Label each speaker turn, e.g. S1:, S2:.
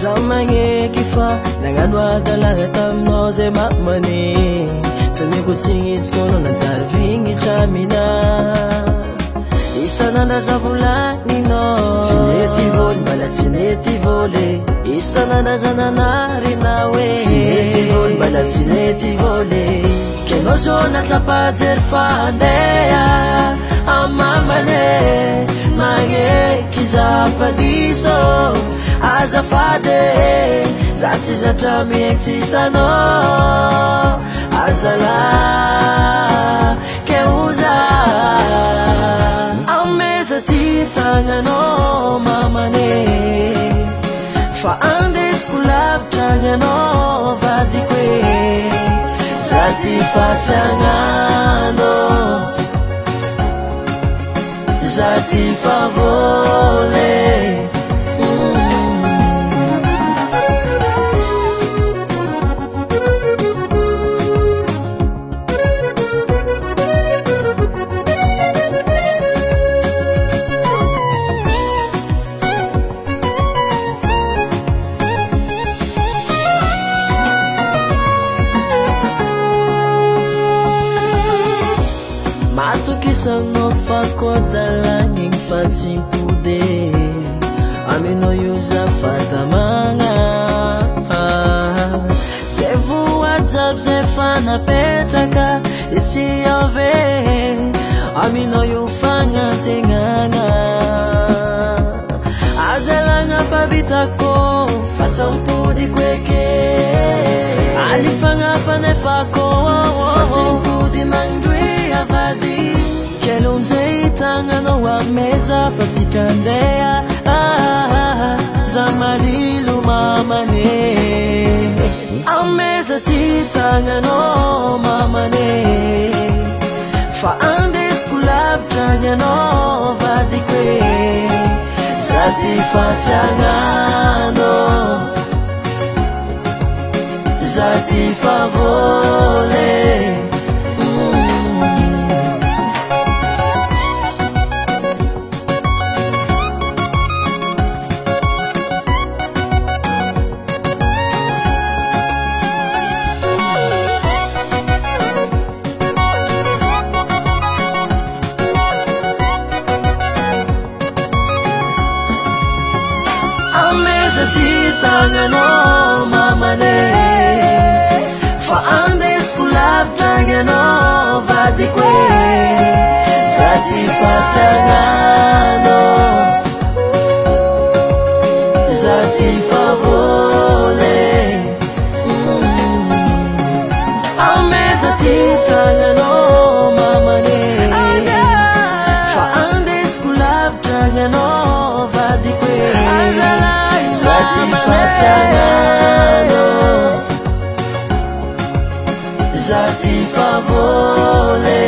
S1: Zamagneky fa nagnano adalagna taminao zay mamane Saniko tsignisiko nanjary vignitra aminahy Isan'andraza volaninao Tsy mety voly mbala tsy mety voly Isan'andraza nanarina hoe Tsy mety voly mbala tsy mety voly Kenao zao natsapajery fandeha Amamane magneky zafadiso Azafade za tsy zatra miegny tsisanao Azala ke oza Ameza ty tagnanao mamane Fa andesiko lavitra agnanao vadiko e Za ty fatsiagnano Za ty favole Matokisanao fakodalagny fatsimpode Aminao io zafatamagna Zay voajabo zay fanapetraka Itsy ave Aminao io fagnategnana Adalagna fa vitako Fatsampodiko eke Alifagna fanefako Fatsimpody mandroe avadi Kelonzay tagnanao ameza fa tsy kandeha Za malilo mamane Ameza ty tagnanao mamane Fa andesiko lavitra agnanao vadiko e Za ty fatsiagnano Za ty favole Ameza ty tagnanao mamane Fa andesiko lavitra agnanao vadiko e Za ty fatsiagnano Za ty favole Ameza ty tagnanao mamane Fa andesiko lavitra agnanao vadiko e Za ty fatsiagnano Za ty favole